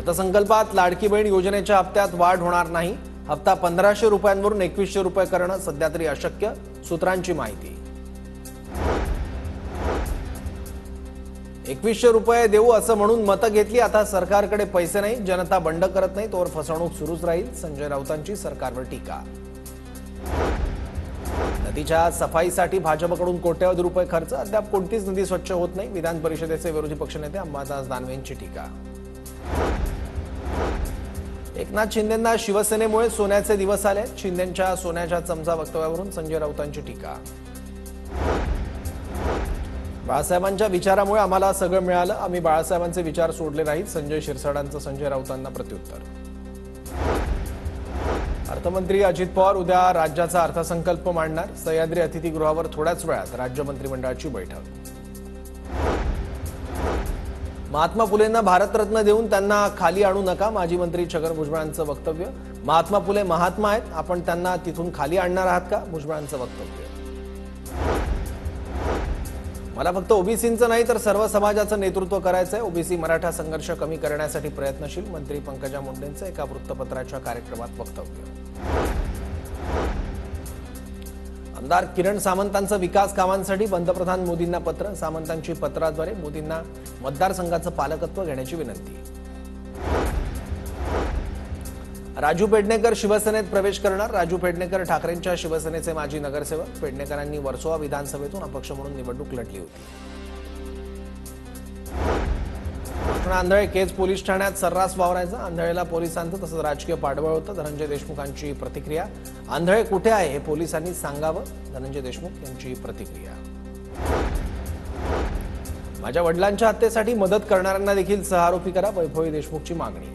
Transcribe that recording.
अर्थसंकल्पात लाडकी बहीण योजनेच्या हप्त्यात वाढ होणार नाही। हप्ता 1500 रुपयांवरून 2100 रुपये करणं सध्या तरी अशक्य, सूत्रांची माहिती। 2100 रुपये देऊ असं म्हणून मतं घेतली, आता सरकारकडे पैसे नाही, जनता बंड करत नाही तोवर फसवणूक सुरूच राहील, संजय राऊतांची सरकारवर टीका। नदीच्या सफाईसाठी भाजपकडून कोट्यवधी रुपये खर्च, अद्याप कोणतीच नदी स्वच्छ होत नाही, विधान परिषदेचे विरोधी पक्षनेते अंबादास दानवेंची टीका। एकनाथ शिंदेंना शिवसेनेमुळे सोन्याचे दिवस आले, शिंदेंच्या सोन्याच्या चमचा वक्तव्यावरून संजय राऊतांची टीका। बाळासाहेबांच्या विचारामुळे आम्हाला सगळं मिळालं, आम्ही बाळासाहेबांचे विचार सोडले नाहीत, संजय शिरसाडांचं संजय राऊतांना प्रत्युत्तर। अर्थमंत्री अजित पवार उद्या राज्याचा अर्थसंकल्प मांडणार, सह्याद्री अतिथीगृहावर थोड्याच वेळात राज्य मंत्रिमंडळाची बैठक। महात्मा फुलेंना भारतरत्न देऊन त्यांना खाली आणू नका, माजी मंत्री छगन भुजबळांचं वक्तव्य। महात्मा फुले महात्मा आहेत, आपण त्यांना तिथून खाली आणणार आहात का, भुजबळांचं वक्तव्य। मला फक्त ओबीसींचं नाही तर सर्व समाजाचं नेतृत्व करायचंय, ओबीसी मराठा संघर्ष कमी करण्यासाठी प्रयत्नशील, मंत्री पंकजा मुंडेंचं एका वृत्तपत्राच्या कार्यक्रमात वक्तव्य। आमदार किरण सामंतांचं विकास कामांसाठी पंतप्रधान मोदींना पत्र, सामंतांची पत्राद्वारे मोदींना मतदारसंघाचं पालकत्व घेण्याची विनंती। राजू पेडणेकर शिवसेनेत प्रवेश करणार, राजू पेडणेकर ठाकरेंच्या शिवसेनेचे माजी नगरसेवक, पेडणेकरांनी वर्सोवा विधानसभेतून अपक्ष म्हणून निवडणूक लढली होती। कृष्णा आंधळे केज पोलीस ठाण्यात सर्रास वावरायचा, आंधळेला पोलिसांचं तसंच राजकीय पाठबळ होतं, धनंजय देशमुखांची प्रतिक्रिया। आंधळे कुठे आहे हे पोलिसांनी सांगावं, धनंजय देशमुख यांची प्रतिक्रिया। माझ्या वडिलांच्या हत्येसाठी मदत करणाऱ्यांना देखील सहआरोपी करा, वैभवी देशमुखची मागणी।